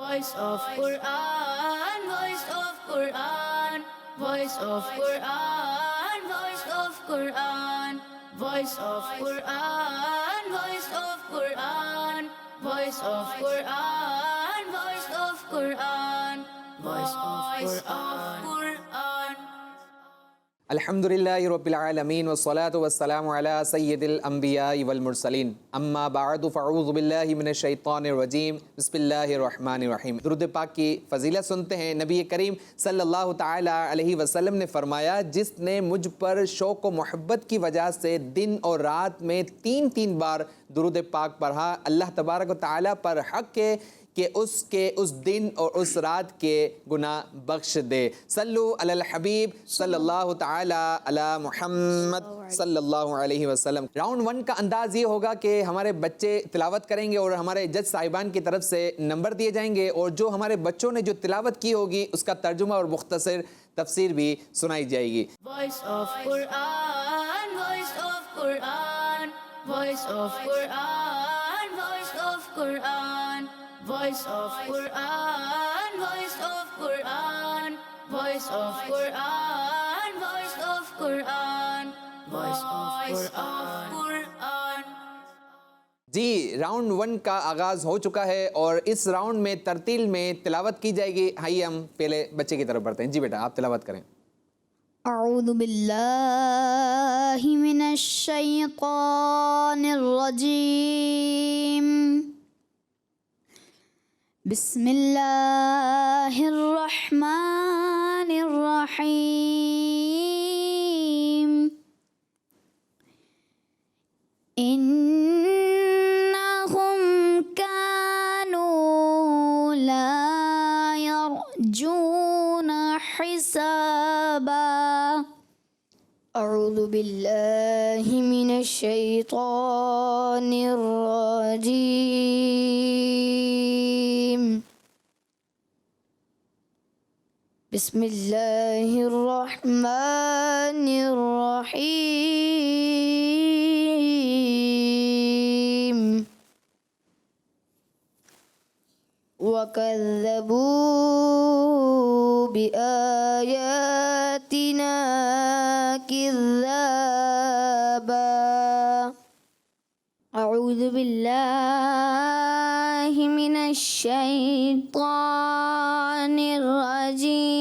Voice of Quran, voice of Quran, voice of Quran, voice of Quran, voice of Quran, voice of Quran, voice of Quran, voice of Quran, voice of Quran. الحمدللہ رب العالمین والصلاة والسلام علی سید الانبیاء والمرسلین اما بعد فاعوذ باللہ من الشیطان الرجیم بسم اللہ الرحمن الرحیم۔ درود پاک کی فضیلت سنتے ہیں۔ نبی کریم صلی اللہ تعالی علیہ وسلم نے فرمایا، جس نے مجھ پر شوق و محبت کی وجہ سے دن اور رات میں تین بار درود پاک پڑھا، اللہ تبارک و تعالی پر حق ہے کہ اس دن اور اس رات کے گناہ بخش دے۔ صلو علی الحبیب صلی اللہ تعالی علی محمد صلی اللہ علیہ وسلم۔ راؤنڈ 1 کا انداز یہ ہوگا کہ ہمارے بچے تلاوت کریں گے اور ہمارے جج صاحبان کی طرف سے نمبر دیے جائیں گے، اور جو ہمارے بچوں نے جو تلاوت کی ہوگی اس کا ترجمہ اور مختصر تفسیر بھی سنائی جائے گی۔ Voice of Quran, voice of Quran, voice of Quran, voice of Quran, voice of Quran, voice of Quran, voice of Quran, voice of Quran, voice of Quran. جی، راؤنڈ 1 کا آغاز ہو چکا ہے اور اس راؤنڈ میں ترتیل میں تلاوت کی جائے گی۔ آئیے ہم پہلے بچے کی طرف بڑھتے ہیں۔ جی بیٹا، آپ تلاوت کریں۔ اعوذ باللہ من الشیطان الرجیم، بسم اللہ الرحمن الرحیم۔ انہم کانوا لا یرجون حسابا۔ اعوذ باللہ من الشیطان الرجیم، بسم اللہ الرحمن الرحیم۔ وَكَذَّبُوا بِآيَاتِنَا كِذَّابًا۔ أعوذ باللہ من الشیطان الرجیم،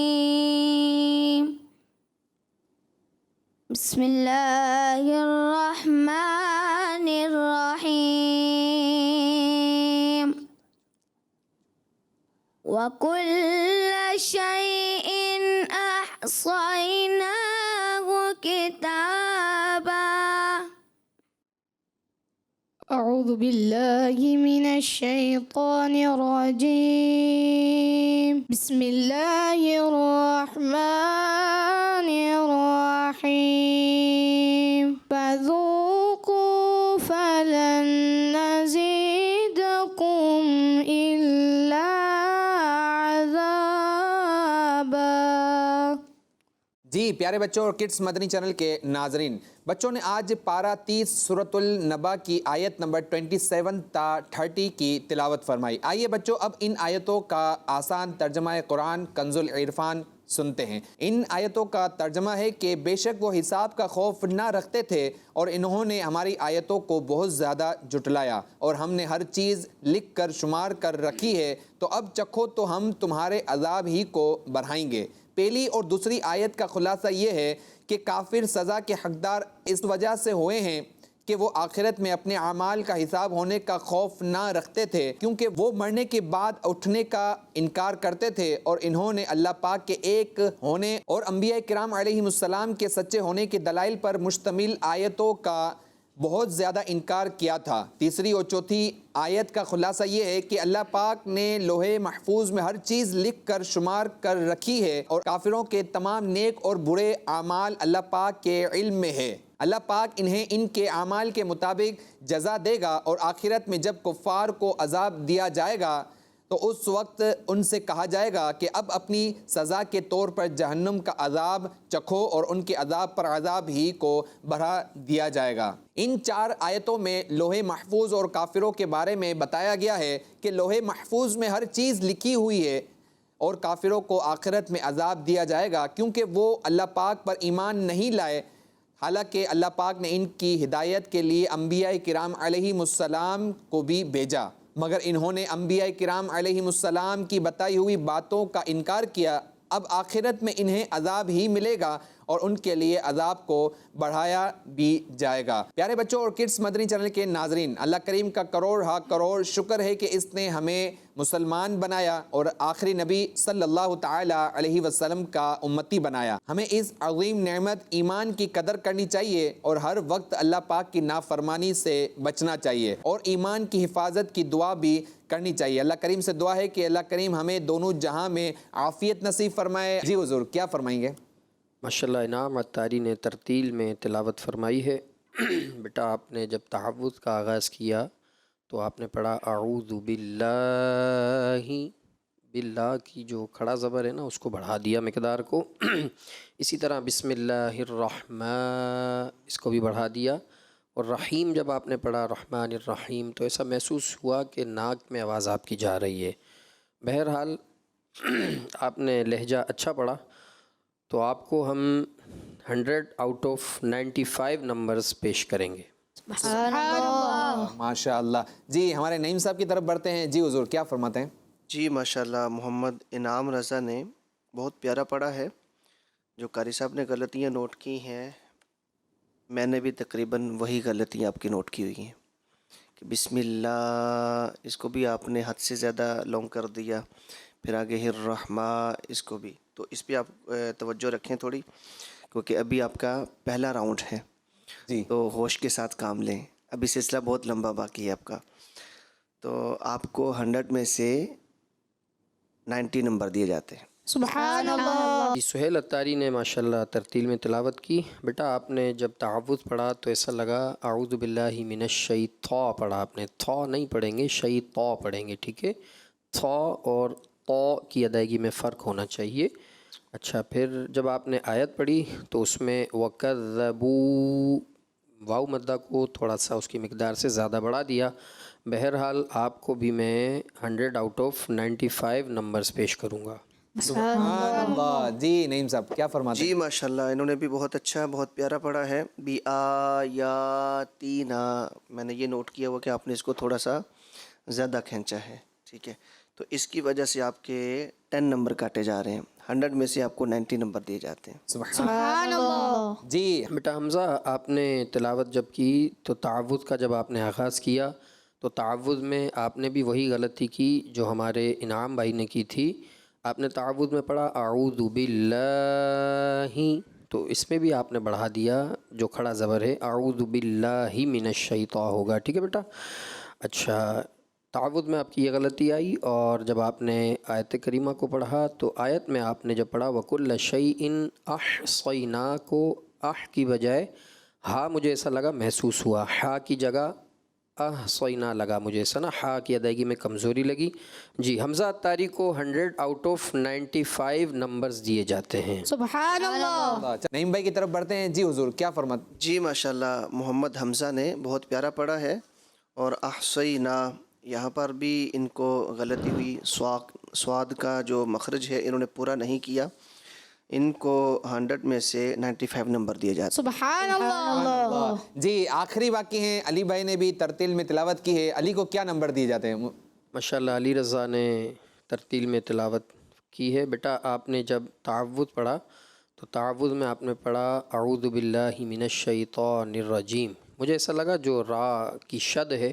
بسم اللہ الرحمن الرحیم۔ وَكُلَّ شَيْءٍ أَحْصَيْنَاهُ كِتَابًا۔ اعوذ باللہ من الشیطان الرجیم، بسم اللہ الرحمن الرحیم۔ فذوقوا فلن نزیدکم الا عذابا۔ جی پیارے بچوں اور کڈس مدنی چینل کے ناظرین، بچوں نے آج پارہ 30 سورۃ النبا کی آیت نمبر 27 تا 30 کی تلاوت فرمائی۔ آئیے بچوں اب ان آیتوں کا آسان ترجمہ قرآن کنز العرفان سنتے ہیں۔ ان آیتوں کا ترجمہ ہے کہ بے شک وہ حساب کا خوف نہ رکھتے تھے اور انہوں نے ہماری آیتوں کو بہت زیادہ جھٹلایا، اور ہم نے ہر چیز لکھ کر شمار کر رکھی ہے، تو اب چکھو تو ہم تمہارے عذاب ہی کو بڑھائیں گے۔ پہلی اور دوسری آیت کا خلاصہ یہ ہے کہ کافر سزا کے حقدار اس وجہ سے ہوئے ہیں کہ وہ آخرت میں اپنے اعمال کا حساب ہونے کا خوف نہ رکھتے تھے، کیونکہ وہ مرنے کے بعد اٹھنے کا انکار کرتے تھے، اور انہوں نے اللہ پاک کے ایک ہونے اور انبیاء کرام علیہم السلام کے سچے ہونے کے دلائل پر مشتمل آیتوں کا بہت زیادہ انکار کیا تھا۔ تیسری اور چوتھی آیت کا خلاصہ یہ ہے کہ اللہ پاک نے لوح محفوظ میں ہر چیز لکھ کر شمار کر رکھی ہے، اور کافروں کے تمام نیک اور برے اعمال اللہ پاک کے علم میں ہے۔ اللہ پاک انہیں ان کے اعمال کے مطابق جزا دے گا، اور آخرت میں جب کفار کو عذاب دیا جائے گا تو اس وقت ان سے کہا جائے گا کہ اب اپنی سزا کے طور پر جہنم کا عذاب چکھو اور ان کے عذاب پر عذاب ہی کو بڑھا دیا جائے گا۔ ان 4 آیتوں میں لوح محفوظ اور کافروں کے بارے میں بتایا گیا ہے کہ لوح محفوظ میں ہر چیز لکھی ہوئی ہے اور کافروں کو آخرت میں عذاب دیا جائے گا کیونکہ وہ اللہ پاک پر ایمان نہیں لائے، حالانکہ اللہ پاک نے ان کی ہدایت کے لیے انبیاء کرام علیہم السلام کو بھی بھیجا، مگر انہوں نے انبیاء کرام علیہم السلام کی بتائی ہوئی باتوں کا انکار کیا۔ اب آخرت میں انہیں عذاب ہی ملے گا اور ان کے لیے عذاب کو بڑھایا بھی جائے گا۔ پیارے بچوں اور کڈس مدنی چینل کے ناظرین، اللہ کریم کا کروڑ ہا کروڑ شکر ہے کہ اس نے ہمیں مسلمان بنایا اور آخری نبی صلی اللہ تعالی علیہ وسلم کا امتی بنایا۔ ہمیں اس عظیم نعمت ایمان کی قدر کرنی چاہیے اور ہر وقت اللہ پاک کی نافرمانی سے بچنا چاہیے اور ایمان کی حفاظت کی دعا بھی کرنی چاہیے۔ اللہ کریم سے دعا ہے کہ اللہ کریم ہمیں دونوں جہاں میں عافیت نصیب فرمائے۔ جی حضور کیا فرمائیں گے؟ ماشاءاللہ انعام عطاری نے ترتیل میں تلاوت فرمائی ہے۔ بیٹا آپ نے جب تعوذ کا آغاز کیا تو آپ نے پڑھا اعوذ باللہ، باللہ کی جو کھڑا زبر ہے نا اس کو بڑھا دیا مقدار کو، اسی طرح بسم اللہ الرحمن اس کو بھی بڑھا دیا، اور رحیم جب آپ نے پڑھا رحمن الرحیم تو ایسا محسوس ہوا کہ ناک میں آواز آپ کی جا رہی ہے۔ بہرحال آپ نے لہجہ اچھا پڑھا تو آپ کو ہم 100 آؤٹ آف 95 نمبرز پیش کریں گے۔ سبحان اللہ۔ ماشاء اللہ۔ جی ہمارے نعیم صاحب کی طرف بڑھتے ہیں۔ جی حضور کیا فرماتے ہیں؟ جی ماشاءاللہ محمد انعام رضا نے بہت پیارا پڑھا ہے۔ جو قاری صاحب نے غلطیاں نوٹ کی ہیں میں نے بھی تقریباً وہی غلطیاں آپ کی نوٹ کی ہوئی ہیں کہ بسم اللہ اس کو بھی آپ نے حد سے زیادہ لانگ کر دیا، پھر آگے الرحمن اس کو بھی، تو اس پہ آپ توجہ رکھیں تھوڑی، کیونکہ ابھی آپ کا پہلا راؤنڈ ہے جی تو ہوش کے ساتھ کام لیں، ابھی سلسلہ بہت لمبا باقی ہے آپ کا۔ تو آپ کو 100 میں سے 90 نمبر دیے جاتے ہیں۔ سبحان اللہ۔ جی سہیل عطاری نے ماشاءاللہ ترتیل میں تلاوت کی۔ بیٹا آپ نے جب تعوذ پڑھا تو ایسا لگا اعوذ باللہ من الشیطان پڑھا، آپ نے تھا نہیں پڑھیں گے، شیطان پڑھیں گے، ٹھیک ہے؟ تھا اور طا کی ادائیگی میں فرق ہونا چاہیے۔ اچھا پھر جب آپ نے آیت پڑھی تو اس میں وَكَذَّبُوا واو مدہ کو تھوڑا سا اس کی مقدار سے زیادہ بڑھا دیا۔ بہرحال آپ کو بھی میں 100 آؤٹ آف 95 نمبرز پیش کروں گا۔ سبحان اللہ۔ جی نعیم صاحب کیا فرماتے ہیں؟ جی ماشاءاللہ انہوں نے بھی بہت اچھا بہت پیارا پڑھا ہے۔ بی آیاتینا میں نے یہ نوٹ کیا ہوا کہ آپ نے اس کو تھوڑا سا زیادہ کھینچا ہے، ٹھیک ہے؟ تو اس کی وجہ سے آپ کے 10 نمبر کاٹے جا رہے ہیں، 100 میں سے آپ کو 90 نمبر دیے جاتے ہیں۔ سبحان اللہ۔ جی بیٹا حمزہ آپ نے تلاوت جب کی تو تعوذ کا جب آپ نے آغاز کیا تو تعوذ میں آپ نے بھی وہی غلطی کی جو ہمارے انعام بھائی نے کی تھی۔ آپ نے تعوذ میں پڑھا اعوذ باللہ، تو اس میں بھی آپ نے بڑھا دیا، جو کھڑا زبر ہے اعوذ باللہ من الشیطان ہوگا، ٹھیک ہے بیٹا؟ اچھا تعوذ میں آپ کی یہ غلطی آئی، اور جب آپ نے آیت کریمہ کو پڑھا تو آیت میں آپ نے جب پڑھا وَكُلَّ شَيْءٍ أَحْصَيْنَاهُ کو اح کی بجائے ہا مجھے ایسا لگا محسوس ہوا، ہا کی جگہ احصینا لگا مجھے ایسا نا، ہا کی ادائیگی میں کمزوری لگی۔ جی حمزہ عطاری کو 100 آؤٹ آف 95 نمبرز دیے جاتے ہیں۔ سبحان اللہ۔ اچھا نعیم بھائی کی طرف بڑھتے ہیں۔ جی حضور کیا فرماتے؟ جی ماشاءاللہ محمد حمزہ نے بہت پیارا پڑھا ہے، اور احصینا یہاں پر بھی ان کو غلطی ہوئی، سواد کا جو مخرج ہے انہوں نے پورا نہیں کیا، ان کو 100 میں سے 95 نمبر دیے جاتے ہیں۔ سبحان اللہ۔ جی آخری باقی ہیں علی بھائی نے بھی ترتیل میں تلاوت کی ہے، علی کو کیا نمبر دیے جاتے ہیں؟ ماشاءاللہ علی رضا نے ترتیل میں تلاوت کی ہے۔ بیٹا آپ نے جب تعوذ پڑھا تو تعوذ میں آپ نے پڑھا اعوذ باللہ من الشیطان الرجیم، مجھے ایسا لگا جو را کی شد ہے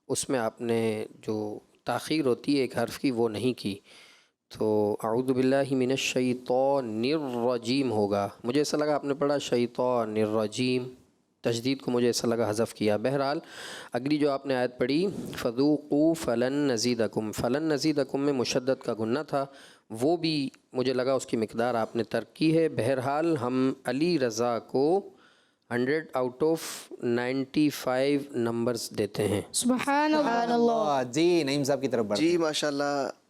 اس میں آپ نے جو تاخیر ہوتی ہے ایک حرف کی وہ نہیں کی، تو اعوذ باللہ من الشیطان الرجیم ہوگا، مجھے ایسا لگا آپ نے پڑھا شیطان الرجیم، تشدید کو مجھے ایسا لگا حذف کیا۔ بہرحال اگلی جو آپ نے آیت پڑھی فذوقوا فلن نزیدکم، فلن نزیدکم میں مشدد کا گنہ تھا، وہ بھی مجھے لگا اس کی مقدار آپ نے ترک کی ہے۔ بہرحال ہم علی رضا کو 100 آؤٹ آف 95 نمبرز دیتے ہیں۔ سبحان اللہ۔ جی نعیم صاحب کی طرف بڑھتے ہیں۔ جی ماشاءاللہ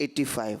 85।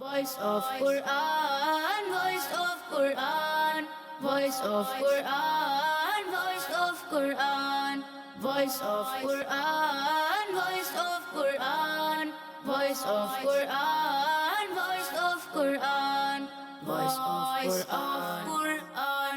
Voice of Quran, voice of Quran, voice of Quran, voice of Quran, voice of Quran, voice of Quran, voice of Quran, voice of Quran, voice of Quran.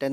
10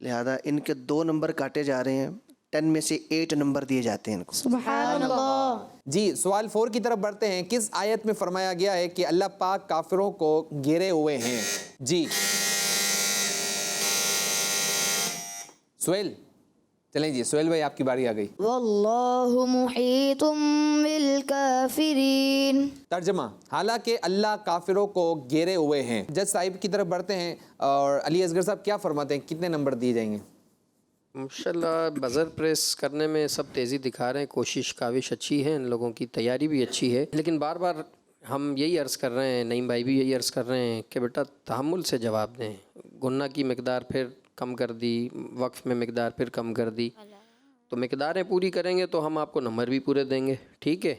لہذا ان کے 2 نمبر کاٹے جا رہے ہیں، 10 میں سے 8 نمبر دیے جاتے ہیں ان کو۔ سبحان اللہ۔ جی سوال 4 کی طرف بڑھتے ہیں. کس آیت میں فرمایا گیا ہے کہ اللہ پاک کافروں کو گھیرے ہوئے ہیں؟ جی سہیل، چلیں جی سہیل بھائی آپ کی باری آ گئی. واللہ محیط بالکافرین۔ ترجمہ: حالانکہ اللہ کافروں کو گھیرے ہوئے ہیں. جج صاحب کی طرف بڑھتے ہیں اور علی اصغر صاحب کیا فرماتے ہیں، کتنے نمبر دیے جائیں گے؟ ماشاءاللہ بزر پریس کرنے میں سب تیزی دکھا رہے ہیں، کوشش کاوش اچھی ہے، ان لوگوں کی تیاری بھی اچھی ہے، لیکن بار بار ہم یہی عرض کر رہے ہیں، نعیم بھائی بھی یہی عرض کر رہے ہیں کہ بیٹا تحمل سے جواب دیں. گنہ کی مقدار پھر کم کر دی، وقف میں مقدار پھر کم کر دی، تو مقداریں پوری کریں گے تو ہم آپ کو نمبر بھی پورے دیں گے. ٹھیک ہے،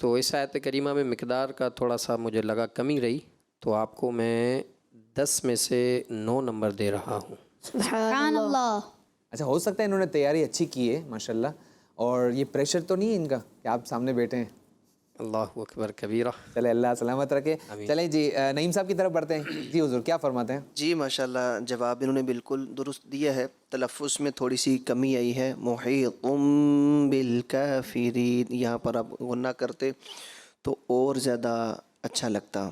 تو اس آیت کریمہ میں مقدار کا تھوڑا سا مجھے لگا کمی رہی، تو آپ کو میں 10 میں سے 9 نمبر دے رہا ہوں. سبحان اللہ۔ اچھا، ہو سکتا ہے انہوں نے تیاری اچھی کی ہے ماشاءاللہ، اور یہ پریشر تو نہیں ہے ان کا کہ آپ سامنے بیٹھے ہیں. اللہ اکبر کبیرہ. چلے اللہ سلامت رکھے. چلیں جی نعیم صاحب کی طرف بڑھتے ہیں. جی حضور کیا فرماتے ہیں؟ جی ماشاءاللہ جواب انہوں نے بالکل درست دیا ہے، تلفظ میں تھوڑی سی کمی آئی ہے. محیط بالکافرین، یہاں پر آپ غنہ کرتے تو اور زیادہ اچھا لگتا،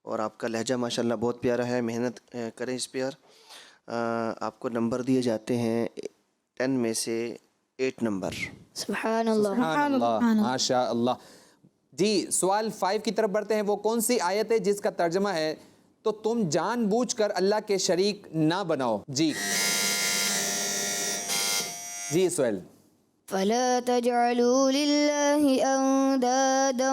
اور آپ کا لہجہ ماشاءاللہ بہت پیارا ہے. محنت کریں اس پہ. آپ کو نمبر دیے جاتے ہیں 10 میں سے 8 نمبر. سبحان اللہ۔ سبحان اللہ، ماشاء اللہ. جی سوال 5 کی طرف بڑھتے ہیں. وہ کون سی آیت ہے جس کا ترجمہ ہے تو تم جان بوجھ کر اللہ کے شریک نہ بناؤ؟ جی سہیل. فلا تجعلوا للہ اندادا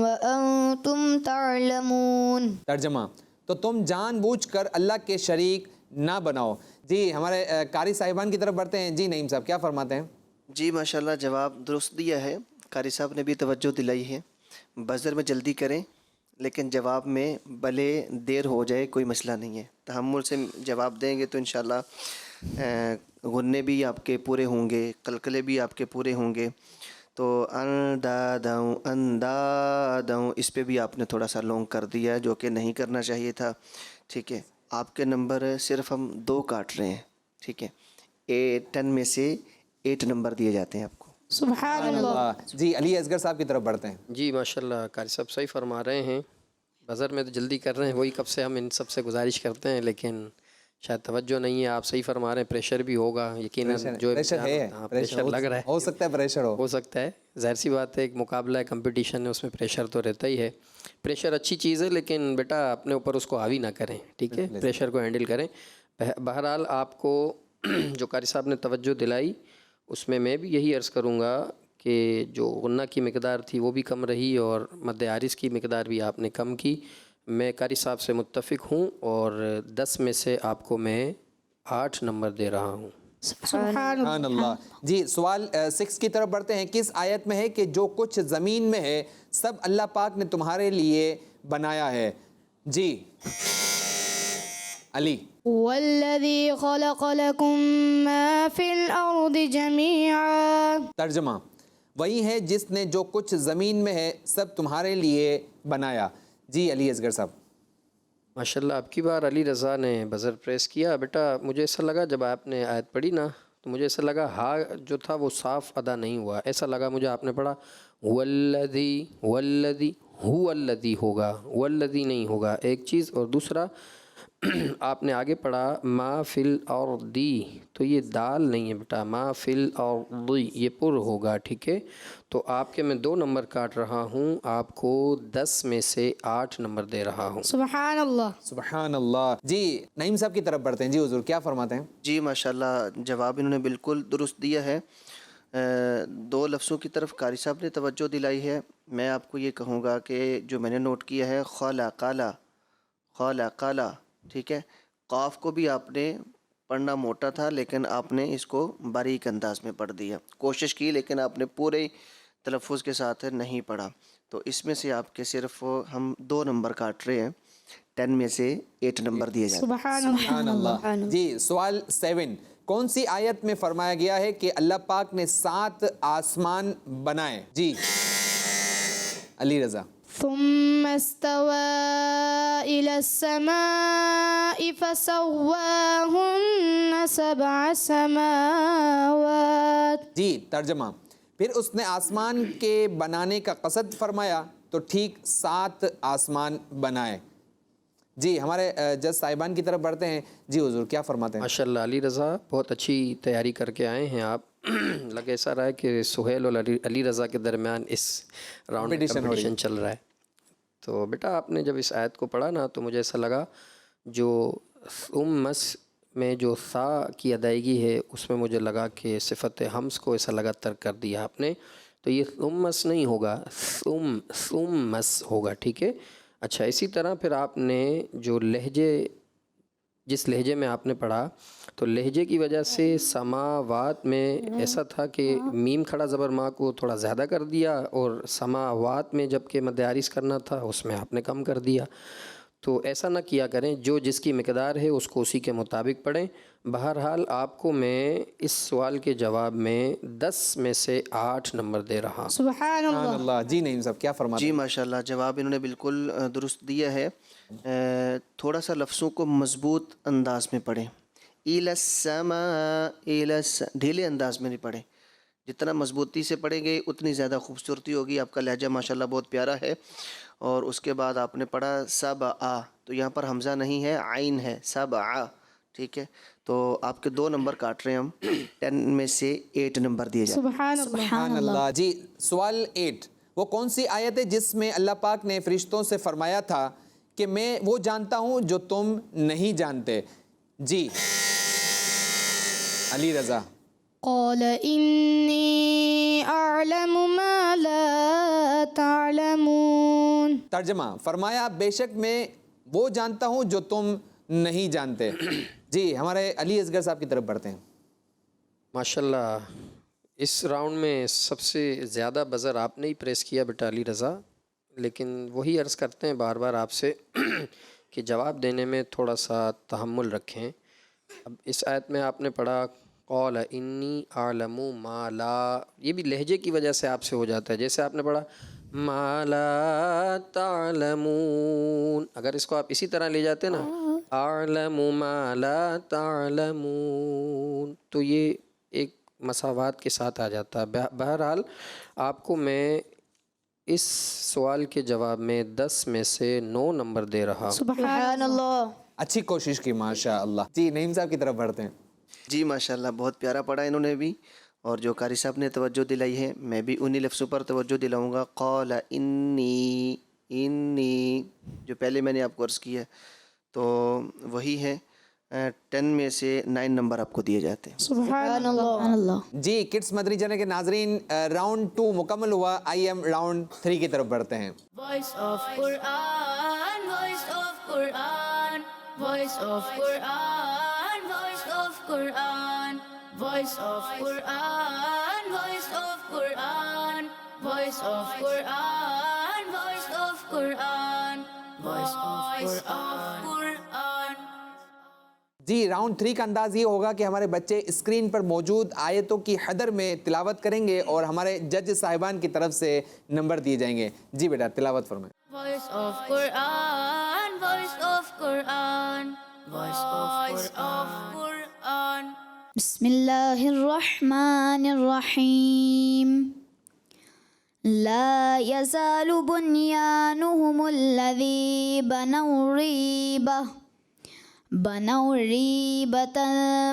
وانتم تعلمون۔ ترجمہ: تو تم جان بوجھ کر اللہ کے شریک نہ بناؤ. جی ہمارے قاری صاحبان کی طرف بڑھتے ہیں. جی نعیم صاحب کیا فرماتے ہیں؟ جی ماشاءاللہ جواب درست دیا ہے. قاری صاحب نے بھی توجہ دلائی ہے. بزر میں جلدی کریں، لیکن جواب میں بھلے دیر ہو جائے کوئی مسئلہ نہیں ہے. تحمل سے جواب دیں گے تو انشاءاللہ غنے بھی آپ کے پورے ہوں گے، قلقلے بھی آپ کے پورے ہوں گے. تو اندادوں اس پہ بھی آپ نے تھوڑا سا لونگ کر دیا جو کہ نہیں کرنا چاہیے تھا. ٹھیک ہے، آپ کے نمبر صرف ہم 2 کاٹ رہے ہیں. ٹھیک ہے، 10 میں سے 8 نمبر دیے جاتے ہیں آپ کو. سبحان اللہ۔ جی علی اصغر صاحب کی طرف بڑھتے ہیں. جی ماشاءاللہ قاری صاحب صحیح فرما رہے ہیں. بزر میں تو جلدی کر رہے ہیں، وہی کب سے ہم ان سب سے گزارش کرتے ہیں، لیکن شاید توجہ نہیں ہے. آپ صحیح فرما رہے ہیں، پریشر بھی ہوگا یقیناً. جو پریشر ہے، پریشر لگ رہا ہے، ہو سکتا ہے پریشر ہو سکتا ہے. ظاہر سی بات ہے، ایک مقابلہ ہے، کمپٹیشن ہے، اس میں پریشر تو رہتا ہی ہے. پریشر اچھی چیز ہے، لیکن بیٹا اپنے اوپر اس کو حاوی نہ کریں. ٹھیک ہے، پریشر کو ہینڈل کریں. بہرحال آپ کو جو قاری صاحب نے توجہ دلائی اس میں بھی یہی عرض کروں گا کہ جو غنہ کی مقدار تھی وہ بھی کم رہی اور مد عارض کی مقدار بھی آپ نے کم کی. میں قاری صاحب سے متفق ہوں اور 10 میں سے آپ کو میں 8 نمبر دے رہا ہوں. سبحان اللہ. جی سوال 6 کی طرف بڑھتے ہیں. کس آیت میں ہے کہ جو کچھ زمین میں ہے سب اللہ پاک نے تمہارے لیے بنایا ہے؟ جی علی. والذی خلق لکم ما فی الارض جميعا۔ ترجمہ: وہی ہے جس نے جو کچھ زمین میں ہے سب تمہارے لیے بنایا. جی علی اصغر صاحب. ماشاءاللہ اب کی بار علی رضا نے بزر پریس کیا. بیٹا مجھے ایسا لگا جب آپ نے آیت پڑھی نا تو مجھے ایسا لگا ہا جو تھا وہ صاف ادا نہیں ہوا. ایسا لگا مجھے آپ نے پڑھا والذی هو الذی ہوگا، والذی نہیں ہوگا ایک چیز. اور دوسرا آپ نے آگے پڑھا ما فی الارض، تو یہ دال نہیں ہے بیٹا، ما فی الارض یہ پر ہوگا. ٹھیک ہے، تو آپ کے میں 2 نمبر کاٹ رہا ہوں، آپ کو 10 میں سے 8 نمبر دے رہا ہوں. سبحان اللہ۔ سبحان اللہ. جی نعیم صاحب کی طرف بڑھتے ہیں. جی حضور کیا فرماتے ہیں؟ جی ماشاءاللہ جواب انہوں نے بالکل درست دیا ہے. 2 لفظوں کی طرف قاری صاحب نے توجہ دلائی ہے. میں آپ کو یہ کہوں گا کہ جو میں نے نوٹ کیا ہے خالقالا، ٹھیک ہے، قاف کو بھی آپ نے پڑھنا موٹا تھا لیکن آپ نے اس کو باریک انداز میں پڑھ دیا. کوشش کی لیکن آپ نے پورے تلفظ کے ساتھ نہیں پڑھا. تو اس میں سے آپ کے صرف ہم 2 نمبر کاٹ رہے ہیں. 10 میں سے 8 نمبر دیے جاتے ہیں. سبحان اللہ. جی سوال 7. کون سی آیت میں فرمایا گیا ہے کہ اللہ پاک نے 7 آسمان بنائے؟ جی علی رضا. ثم استوى إلى السماء فسواهن سبع سماوات. جی ترجمہ، پھر اس نے آسمان کے بنانے کا قصد فرمایا تو ٹھیک 7 آسمان بنائے. جی ہمارے جج صاحبان کی طرف بڑھتے ہیں. جی حضور کیا فرماتے ہیں؟ ماشاءاللہ علی رضا بہت اچھی تیاری کر کے آئے ہیں آپ. لگے ایسا رہا ہے کہ سہیل اور علی رضا کے درمیان اس راؤنڈ میں کمپٹیشن چل رہا ہے. تو بیٹا آپ نے جب اس آیت کو پڑھا نا تو مجھے ایسا لگا جو مس میں جو ثا کی ادائیگی ہے اس میں مجھے لگا کہ صفت حمز کو ایسا لگا ترک کر دیا آپ نے. تو یہ مس نہیں ہوگا، مس ہوگا. ٹھیک ہے. اچھا اسی طرح پھر آپ نے جو لہجے، جس لہجے میں آپ نے پڑھا تو لہجے کی وجہ سے سماوات میں ایسا تھا کہ میم کھڑا زبر ماں کو تھوڑا زیادہ کر دیا، اور سماوات میں جب کہ مد عارض کرنا تھا اس میں آپ نے کم کر دیا. تو ایسا نہ کیا کریں، جو جس کی مقدار ہے اس کو اسی کے مطابق پڑھیں. بہرحال آپ کو میں اس سوال کے جواب میں 10 میں سے 8 نمبر دے رہا ہوں. سبحان سبحان اللہ. اللہ. جی نعیم صاحب کیا فرماتے جی ہیں؟ ماشاءاللہ جواب انہوں نے بالکل درست دیا ہے. تھوڑا سا لفظوں کو مضبوط انداز میں پڑھیں. اِلَى السَّمَاءِ ڈھیلے انداز میں نہیں پڑھیں. جتنا مضبوطی سے پڑھیں گے اتنی زیادہ خوبصورتی ہوگی. آپ کا لہجہ ماشاءاللہ بہت پیارا ہے. اور اس کے بعد آپ نے پڑھا سبع، تو یہاں پر حمزہ نہیں ہے، عین ہے، سبع. ٹھیک ہے. تو آپ کے 2 نمبر کاٹ رہے ہیں ہم. 10 میں سے 8 نمبر دیے جاتے ہیں. سبحان اللہ. سبحان اللہ. جی سوال 8، وہ کون سی آیت ہے جس میں اللہ پاک نے فرشتوں سے فرمایا تھا کہ میں وہ جانتا ہوں جو تم نہیں جانتے؟ جی علی رضا. قال إني أعلم ما لا تعلمون. ترجمہ، فرمایا بے شک میں وہ جانتا ہوں جو تم نہیں جانتے. جی ہمارے علی اصغر صاحب کی طرف بڑھتے ہیں. ماشاءاللہ اس راؤنڈ میں سب سے زیادہ بزر آپ نے ہی پریس کیا بیٹا علی رضا. لیکن وہی عرض کرتے ہیں بار بار آپ سے کہ جواب دینے میں تھوڑا سا تحمل رکھیں. اب اس آیت میں آپ نے پڑھا قال انی اعلم ما لا، یہ بھی لہجے کی وجہ سے آپ سے ہو جاتا ہے. جیسے آپ نے پڑھا ما لا تعلمون، اگر اس کو آپ اسی طرح لے جاتے نا اعلم ما لا تعلمون تو یہ ایک مساوات کے ساتھ آ جاتا ہے. بہرحال آپ کو میں اس سوال کے جواب میں 10 میں سے 9 نمبر دے رہا ہوں. سبحان اللہ. اچھی کوشش کی ماشاء اللہ. جی نعیم صاحب کی طرف بڑھتے ہیں. جی ماشاءاللہ بہت پیارا پڑھا انہوں نے بھی. اور جو قاری صاحب نے توجہ دلائی ہے میں بھی انہی لفظوں پر توجہ دلاؤں گا. قال انی جو پہلے میں نے آپ کو عرض کیا ہے تو وہی ہے. 10 میں سے 9 نمبر آپ کو دیے جاتے ہیں. سبحان اللہ. جی کڈس مدنی چینل کے ناظرین، راؤنڈ 2 مکمل ہوا. آئیے ہم راؤنڈ 3 کی طرف بڑھتے ہیں. Voice of Quran, voice of Quran, voice of Quran, voice of Quran, voice of Quran, voice of Quran, voice of Quran, voice of Quran, voice of Quran. جی راؤنڈ 3 کا انداز یہ ہوگا کہ ہمارے بچے اسکرین پر موجود آیتوں کی حدر میں تلاوت کریں گے اور ہمارے جج صاحبان کی طرف سے نمبر دیے جائیں گے. جی بیٹا تلاوت فرمائیں. Voice of Quran, voice of Quran, voice of Quran. بسم الله الرحمن الرحيم. لا يزال بنيانهم الذي بنوا ريبة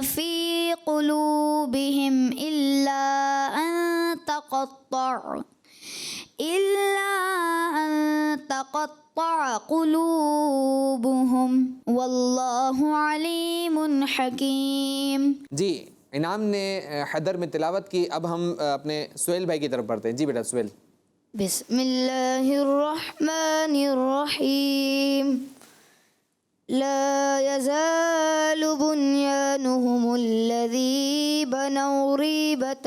في قلوبهم إلا أن تقطع قلوبهم والله عليم حكيم. جی انعام نے حدر میں تلاوت کی. اب ہم اپنے سہیل بھائی کی طرف بڑھتے ہیں. جی بیٹا سہیل. بسم اللہ الرحمن الرحیم. لا يزال بنيانهم الذي بنوا ريبة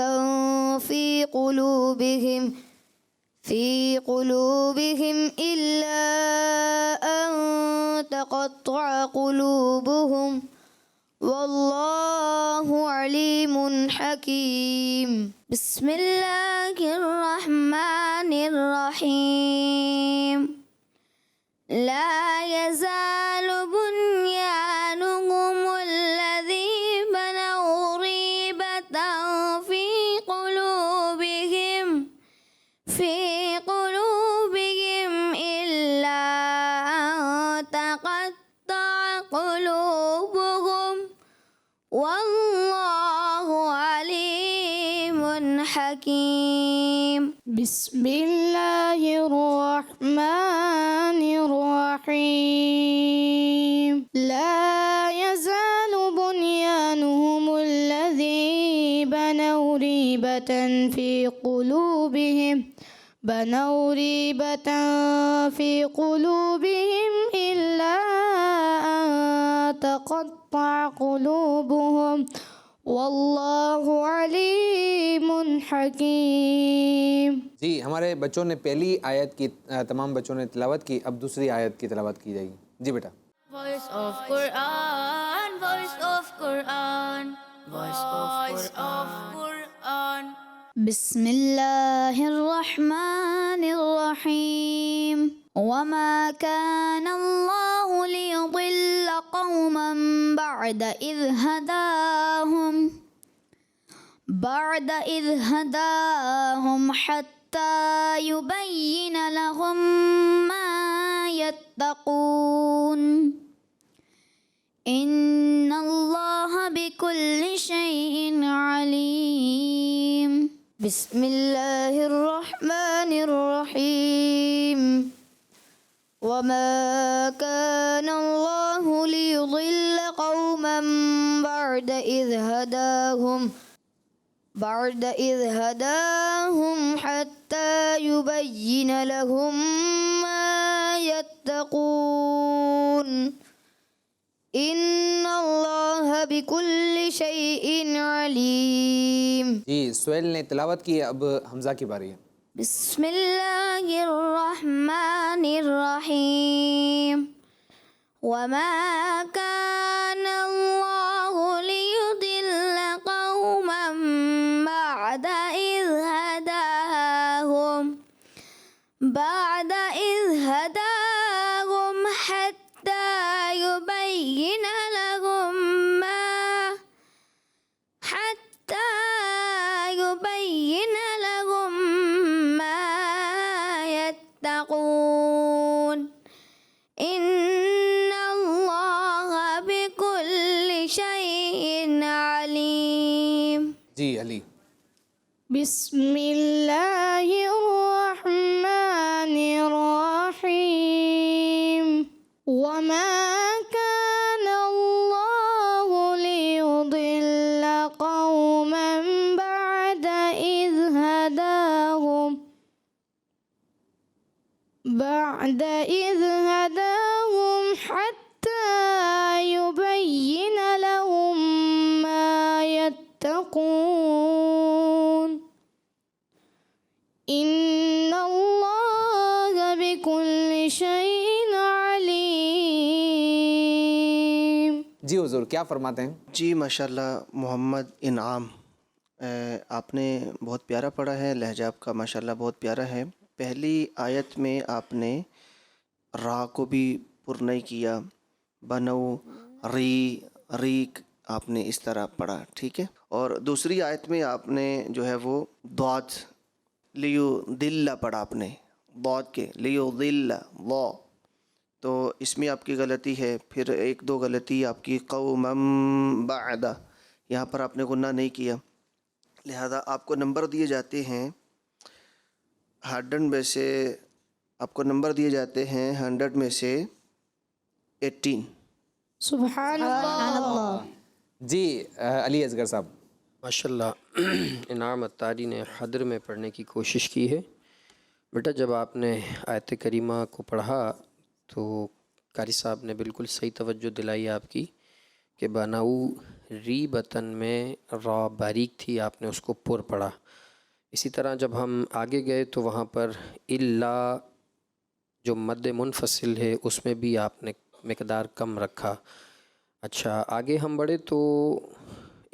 في قلوبهم إلا أن تقطع قلوبهم والله عليم حكيم. بسم الله الرحمن الرحيم. لا يزال بنيانهم الذي بنوا ريبة في قلوبهم إلا أن تقطع قلوبهم والله عليم حكيم. بسم الله الرحمن الرحيم. لا يزال بنيانهم الذي بنوا ريبة في قلوبهم إلا أن تقطع قلوبهم والله عليم حكيم. جی ہمارے بچوں نے پہلی آیت کی تمام بچوں نے تلاوت کی، اب دوسری آیت کی تلاوت کی جائے گی. جی بیٹا. Voice of Quran, voice of Quran, voice of Quran. بسم الله الرحمن الرحيم. وما كان الله ليضل قوما بعد إذ هداهم حتى يبين لهم ما يتقون. إن الله بكل شيء عليم. بسم الله الرحمن الرحيم. وما كان الله ليضل قوما بعد إذ هداهم حتى يبين لهم ما يتقون. إن الله بكل شيء عليم. جی سہیل نے تلاوت کی، اب حمزہ کی باری ہے. بسم الله الرحمن الرحيم. وما كان الله ليضل قوما بعد إذ هداهم حتى يبين لهم ما يتقون. إن الله بكل شيء عليم. جی علی. بسم الله الرحمن الرحيم. وما كان الله ليضل قوما بعد إذ هداهم حتى يبين لهم ما يتقون. إن الله بكل شيء عليم. جی حضور کیا فرماتے ہیں؟ جی ماشاءاللہ محمد انعام آپ نے بہت پیارا پڑھا ہے، لہجہ آپ کا ماشاءاللہ بہت پیارا ہے. پہلی آیت میں آپ نے را کو بھی پر نہیں کیا، بنو ریق آپ نے اس طرح پڑھا، ٹھیک ہے. اور دوسری آیت میں آپ نے جو ہے وہ ضاد لیو دل پڑھا، آپ نے ضاد کے لیو دل وا، تو اس میں آپ کی غلطی ہے. پھر ایک دو غلطی آپ کی قوما بعد، یہاں پر آپ نے غنہ نہیں کیا، لہذا آپ کو نمبر دیے جاتے ہیں 100 میں سے، آپ کو نمبر دیے جاتے ہیں 100 میں سے 18. سبحان اللہ. جی علی اصغر صاحب. ماشاءاللہ انعام اتاری نے حدر میں پڑھنے کی کوشش کی ہے. بیٹا جب آپ نے آیت کریمہ کو پڑھا تو قاری صاحب نے بالکل صحیح توجہ دلائی آپ کی کہ بناؤ ری بطن میں را باریک تھی، آپ نے اس کو پر پڑھا. اسی طرح جب ہم آگے گئے تو وہاں پر الا جو مد منفصل ہے اس میں بھی آپ نے مقدار کم رکھا. اچھا آگے ہم بڑھے تو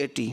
80।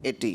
80।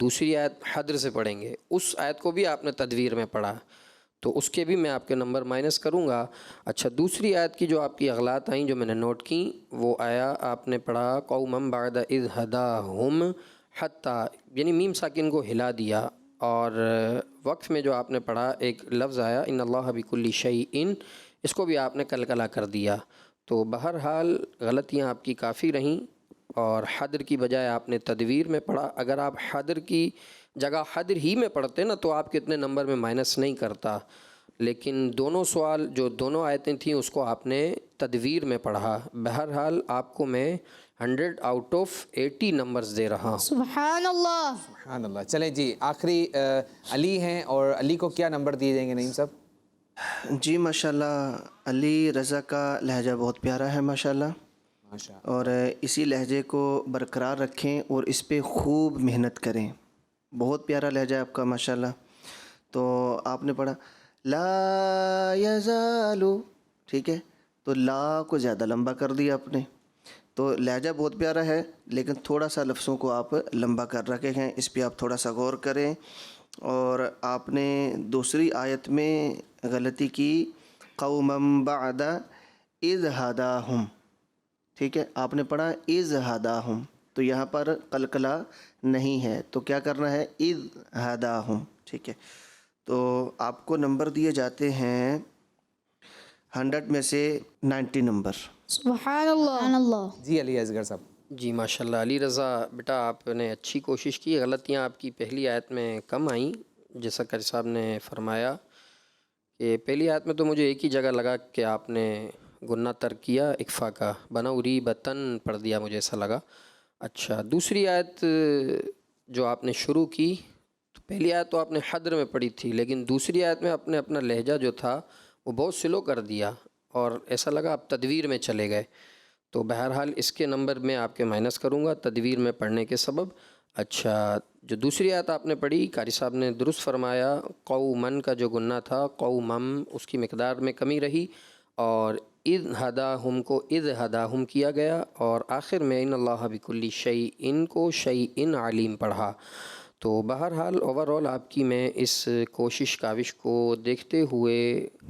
دوسری آیت حدر سے پڑھیں گے، اس آیت کو بھی آپ نے تدویر میں پڑھا تو اس کے بھی میں آپ کے نمبر مائنس کروں گا۔ اچھا، دوسری آیت کی جو آپ کی اغلاط آئیں جو میں نے نوٹ کی، وہ آیا آپ نے پڑھا قوما بعد اذ ہداہم حتیٰ، یعنی میم ساکن کو ہلا دیا، اور وقف میں جو آپ نے پڑھا ایک لفظ آیا ان اللہ بکل شیء، اس کو بھی آپ نے کلکلا کر دیا۔ تو بہرحال غلطیاں آپ کی کافی رہیں، اور حدر کی بجائے آپ نے تدویر میں پڑھا۔ اگر آپ حدر کی جگہ حدر ہی میں پڑھتے نا تو آپ کے اتنے نمبر میں مائنس نہیں کرتا، لیکن دونوں سوال جو دونوں آیتیں تھیں اس کو آپ نے تدویر میں پڑھا۔ بہرحال آپ کو میں 100 آؤٹ آف 80 نمبرز دے رہا ہوں۔ سبحان اللہ۔ سبحان اللہ۔ چلیں جی، آخری علی ہیں، اور علی کو کیا نمبر دیے جائیں گے نعیم صاحب؟ جی ماشاءاللہ، علی رضا کا لہجہ بہت پیارا ہے ماشاءاللہ، ماشاء اور اسی لہجے کو برقرار رکھیں اور اس پہ خوب محنت کریں۔ بہت پیارا لہجہ ہے آپ کا ماشاءاللہ۔ تو آپ نے پڑھا لا یزالو، ٹھیک ہے، تو لا کو زیادہ لمبا کر دیا آپ نے، تو لہجہ بہت پیارا ہے لیکن تھوڑا سا لفظوں کو آپ لمبا کر رکھے ہیں، اس پہ آپ تھوڑا سا غور کریں۔ اور آپ نے دوسری آیت میں غلطی کی قوما بعد اذ ہداہم، ٹھیک ہے، آپ نے پڑھا اذ ہداہم، تو یہاں پر قلقلہ نہیں ہے، تو کیا کرنا ہے اذ ہداہم، ٹھیک ہے۔ تو آپ کو نمبر دیے جاتے ہیں 100 میں سے 90 نمبر۔ سبحان اللہ۔ جی علی اصغر صاحب۔ جی ماشاءاللہ علی رضا بیٹا، آپ نے اچھی کوشش کی، غلطیاں آپ کی پہلی آیت میں کم آئیں، جیسا قاری صاحب نے فرمایا کہ پہلی آیت میں تو مجھے ایک ہی جگہ لگا کہ آپ نے گنہ ترک کیا، اکفا کا بنوری بطن پڑھ دیا، مجھے ایسا لگا۔ اچھا، دوسری آیت جو آپ نے شروع کی، تو پہلی آیت تو آپ نے حدر میں پڑھی تھی، لیکن دوسری آیت میں آپ نے اپنا لہجہ جو تھا وہ بہت سلو کر دیا، اور ایسا لگا آپ تدویر میں چلے گئے، تو بہرحال اس کے نمبر میں آپ کے مائنس کروں گا تدویر میں پڑھنے کے سبب۔ اچھا، جو دوسری آیت آپ نے پڑھی، قاری صاحب نے درست فرمایا، قومن کا جو گنہ تھا قومم، اس کی مقدار میں کمی رہی، اور اذ ہداہم کو اذ ہداہم کیا گیا، اور آخر میں ان اللہ بکل شیء کو شیء علیم پڑھا۔ تو بہرحال اوورآل آپ کی میں اس کوشش کاوش کو دیکھتے ہوئے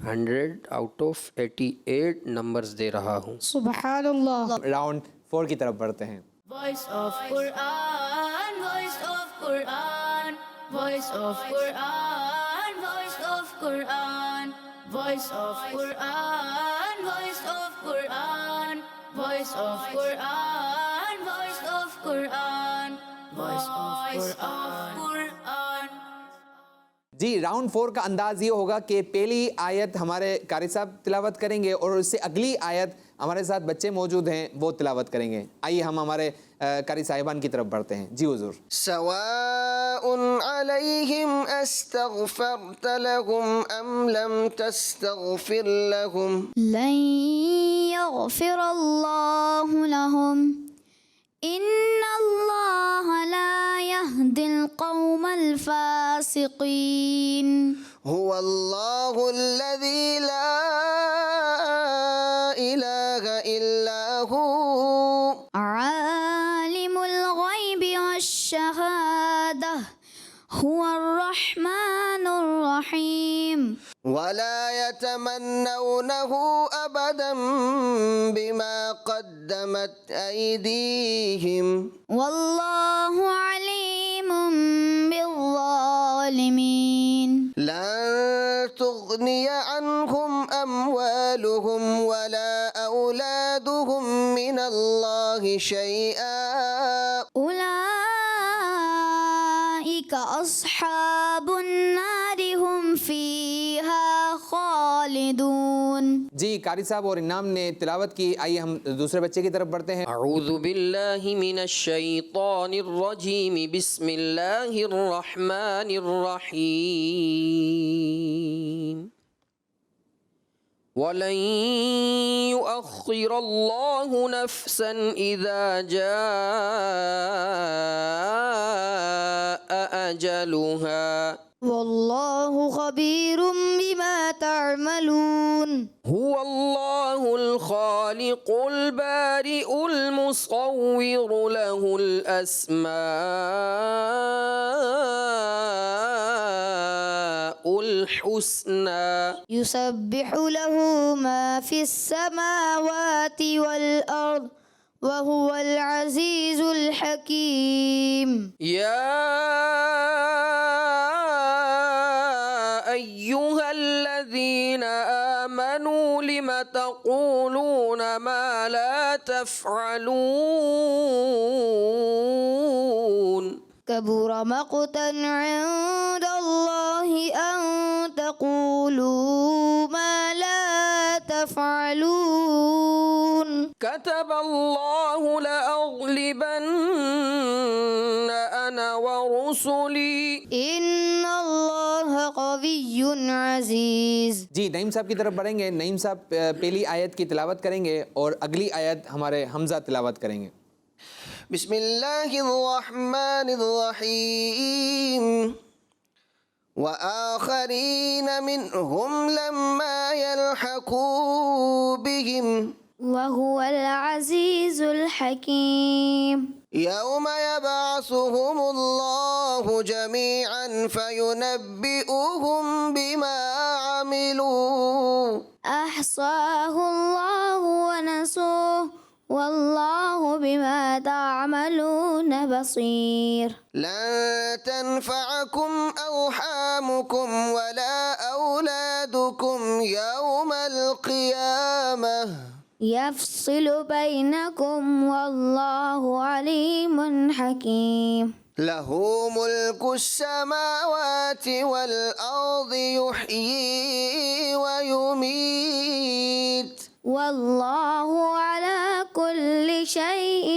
100 آؤٹ آف 88 نمبرز دے رہا ہوں۔ سبحان اللہ۔ راؤنڈ 4 کی طرف بڑھتے ہیں۔ Voice of Quran, voice of Quran, voice of Quran, voice of Quran, voice of Quran, voice of Quran, voice of Quran, voice of Quran, voice of Quran. جی، round 4 کا انداز یہ ہوگا کہ پہلی آیت ہمارے قاری صاحب تلاوت کریں گے، اور اس سے اگلی آیت ہمارے ساتھ بچے موجود ہیں وہ تلاوت کریں گے۔ آئیے ہم ہمارے قاری صاحبان کی طرف بڑھتے ہیں۔ جی حضور۔ سواء علیہم استغفرت لهم ام لم تستغفر لهم لن يغفر الله لهم إن الله لا يهدي القوم الفاسقين هو الله الذي لا إله إلا هو عالم الغيب والشهادة هو الرحمن الرحيم ولا يتمنونه أبدا بما قدمت أيديهم والله عليم بالظالمين لن تغني عنهم أموالهم ولا أولادهم من الله شيئا أولئك أصحاب النار هم فيها خالدون۔ جی، قاری صاحب اور انعام نے تلاوت کی۔ آئیے ہم دوسرے بچے کی طرف بڑھتے ہیں۔ اعوذ باللہ من الشیطان الرجیم، بسم اللہ الرحمن الرحیم۔ وَلَن يُؤَخِّرَ اللَّهُ نَفْسًا إِذَا جَاءَ أَجَلُهَا والله خبير بما تعملون هو الله الخالق الخالق البارئ المصور له الأسماء الحسنى يسبح له ما في السماوات والأرض وهو العزيز الحكيم. يا أيها الذين آمنوا لم تقولون ما لا تفعلون كبر مقتا عند الله أن تقولوا ما لا تفعلون. كتب الله لأغلبن أنا ورسلي إن الله قوي عزيز. جی نعیم صاحب کی طرف بڑھیں گے. نعیم صاحب پہلی آیت کی تلاوت کریں گے اور اگلی آیت ہمارے حمزہ تلاوت کریں گے. بسم اللہ الرحمن الرحیم وآخرین منہم لما يلحقوا بهم وهو العزيز الحكيم. يوم يبعثهم الله جميعا فينبئهم بما عملوا أحصاه الله ونسوه والله بما تعملون بصير. لن تنفعكم أرحامكم ولا أولادكم يوم القيامة يفصل بينكم والله عليم حكيم. له ملك السماوات والأرض يحيي ويميت والله على كل شيء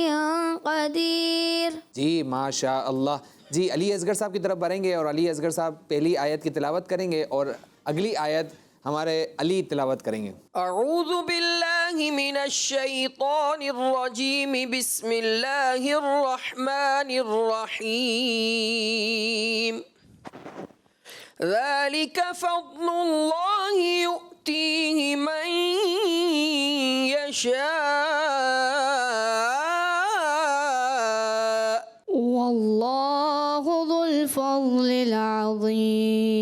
قدير. جی ماشاء اللہ. جی علی اصغر صاحب کی طرف بڑھیں گے اور علی اصغر صاحب پہلی آیت کی تلاوت کریں گے اور اگلی آیت ہمارے علی تلاوت کریں گے. اعوذ باللہ من الشیطان الرجیم بسم اللہ الرحمن الرحیم ذلك فضل اللہ یؤتیہ من یشاء والله ذو الفضل العظيم.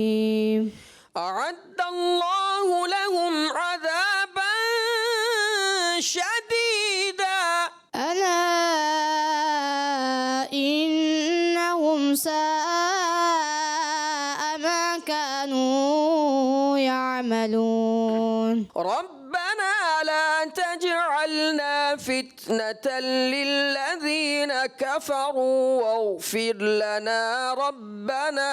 أعد الله لهم عذابا شديدا ألا إنهم ساء ما كانوا يعملون. ربنا لا تجعلنا فتنة للذين كفروا واغفر لنا ربنا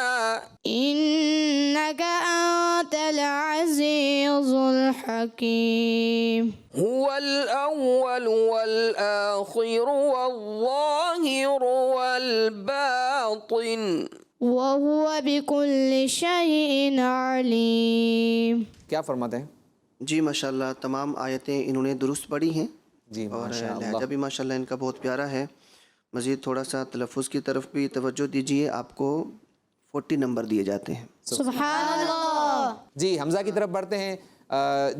إنك أنت العزيز الحكيم. هو الأول والآخر والظاهر والباطن وهو بكل شيء عليم. کیا فرماتے ہیں؟ جی ماشاءاللہ تمام آیتیں انہوں نے درست پڑھی ہیں جی اور ماشاء لہجہ اللہ. بھی ماشاءاللہ ان کا بہت پیارا ہے. مزید تھوڑا سا تلفظ کی طرف بھی توجہ دیجیے. آپ کو 40 نمبر دیے جاتے ہیں. سبحان اللہ. جی حمزہ کی طرف بڑھتے ہیں.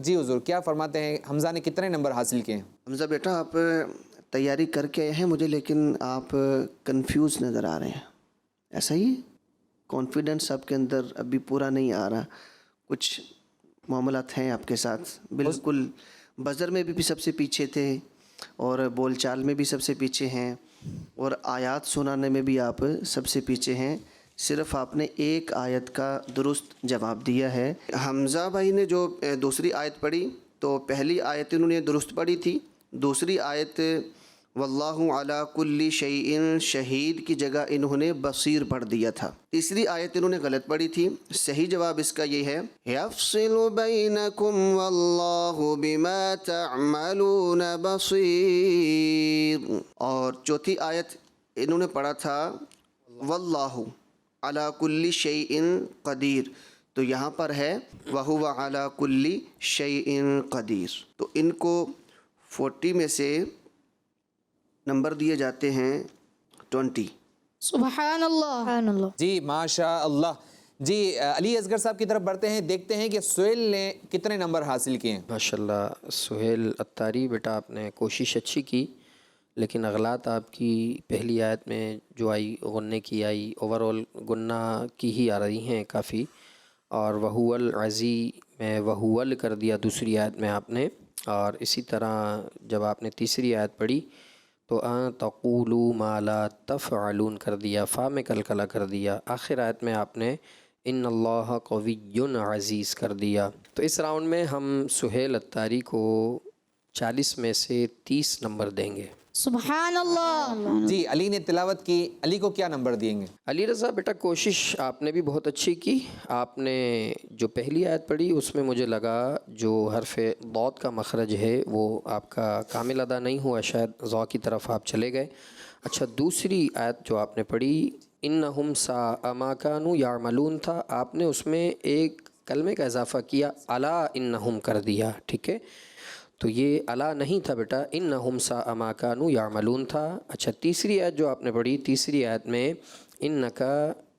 جی حضور کیا فرماتے ہیں؟ حمزہ نے کتنے نمبر حاصل کیے ہیں؟ حمزہ بیٹا آپ تیاری کر کے آئے ہیں مجھے لیکن آپ کنفیوز نظر آ رہے ہیں. ایسا ہی کانفیڈنس آپ کے اندر ابھی پورا نہیں آ رہا. کچھ معاملات ہیں آپ کے ساتھ. بالکل بزر میں بھی سب سے پیچھے تھے اور بول چال میں بھی سب سے پیچھے ہیں اور آیات سنانے میں بھی آپ سب سے پیچھے ہیں. صرف آپ نے ایک آیت کا درست جواب دیا ہے. حمزہ بھائی نے جو دوسری آیت پڑھی تو پہلی آیت انہوں نے درست پڑھی تھی. دوسری آیت واللہ علی کل شیء شہید کی جگہ انہوں نے بصیر پڑھ دیا تھا. تیسری آیت انہوں نے غلط پڑھی تھی. صحیح جواب اس کا یہ ہے یفصل بینکم واللہ بما تعملون بصیر. اور چوتھی آیت انہوں نے پڑھا تھا واللہ علی کل شیء قدیر. تو یہاں پر ہے وہو علی کل شیء قدیر. تو ان کو 40 میں سے نمبر دیے جاتے ہیں 20. سبحان اللہ. جی ماشاء اللہ. جی علی اصغر صاحب کی طرف بڑھتے ہیں، دیکھتے ہیں کہ سہیل نے کتنے نمبر حاصل کیے ہیں۔ ماشاءاللہ سہیل اتاری بیٹا آپ نے کوشش اچھی کی، لیکن اغلاط آپ کی پہلی آیت میں جو آئی غنّے کی آئی، اوورال گنہ کی ہی آ رہی ہیں کافی، اور وہو العزی میں وہو ال کر دیا دوسری آیت میں آپ نے، اور اسی طرح جب آپ نے تیسری آیت پڑھی تو تقولوا ما لا تفعلون کر دیا، فا میں کلکلا کر دیا، آخر آیت میں آپ نے ان اللہ قوی عزیز کر دیا۔ تو اس راؤنڈ میں ہم سہیل اتاری کو 40 میں سے 30 نمبر دیں گے۔ سبحان اللہ۔ جی علی نے تلاوت کی، علی کو کیا نمبر دیں گے؟ علی رضا بیٹا کوشش آپ نے بھی بہت اچھی کی، آپ نے جو پہلی آیت پڑھی اس میں مجھے لگا جو حرف ضاد کا مخرج ہے وہ آپ کا کامل ادا نہیں ہوا، شاید ضا کی طرف آپ چلے گئے۔ اچھا دوسری آیت جو آپ نے پڑھی انہم ساء ما کانوا یعملون تھا، آپ نے اس میں ایک کلمے کا اضافہ کیا، الا انہم کر دیا، ٹھیک ہے، تو یہ الا نہیں تھا بیٹا، انہم ساء ما کانوا یعملون تھا۔ اچھا تیسری آیت جو آپ نے پڑھی، تیسری آیت میں انکا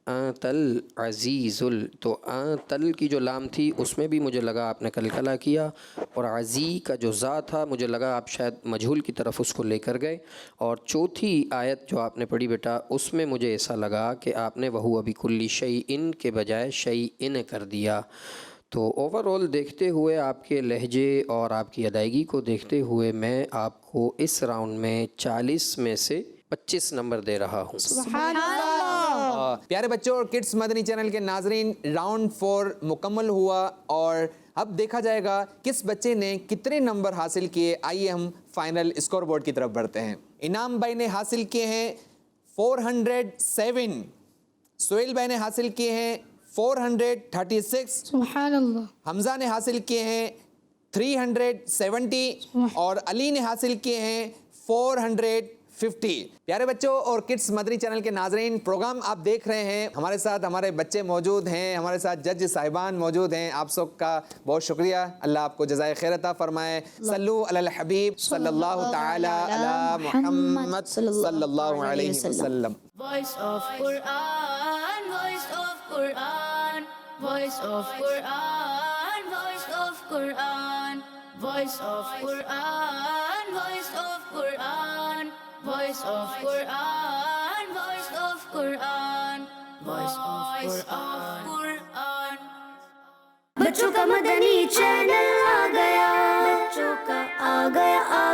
انت العزیز تو انتل کی جو لام تھی اس میں بھی مجھے لگا آپ نے کلکلا کیا، اور عزی کا جو زا تھا مجھے لگا آپ شاید مجہول کی طرف اس کو لے کر گئے، اور چوتھی آیت جو آپ نے پڑھی بیٹا اس میں مجھے ایسا لگا کہ آپ نے وہو بکل شیء کے بجائے شیء کر دیا۔ تو اوورال دیکھتے ہوئے آپ کے لہجے اور آپ کی ادائیگی کو دیکھتے ہوئے میں آپ کو اس راؤنڈ میں 40 میں سے 25 نمبر دے رہا ہوں۔ سبحان اللہ۔ پیارے بچوں اور کڈس مدنی چینل کے ناظرین، راؤنڈ 4 مکمل ہوا اور اب دیکھا جائے گا کس بچے نے کتنے نمبر حاصل کیے۔ آئیے ہم فائنل اسکور بورڈ کی طرف بڑھتے ہیں۔ انعام بھائی نے حاصل کیے ہیں 407، سہیل بھائی نے حاصل کیے ہیں 436، سبحان اللہ۔ حمزہ نے حاصل کیے ہیں 370 اور علی نے حاصل کیے ہیں 450۔ پیارے بچوں اور کڈس مدنی چینل کے ناظرین، پروگرام آپ دیکھ رہے ہیں، ہمارے ساتھ ہمارے بچے موجود ہیں، ہمارے ساتھ جج صاحبان موجود ہیں، آپ سب کا بہت شکریہ، اللہ آپ کو جزائے خیر عطا فرمائے۔ صلو علی الحبیب صلی اللہ تعالی علی محمد صلی اللہ علیہ وسلم۔ Voice of Quran, voice of Quran, voice of Quran, voice of Quran, voice of Quran, voice of Quran, voice of Quran, voice of Quran, voice of Quran. بچوں کا مدنی چینل آ گیا، بچوں کا آ گیا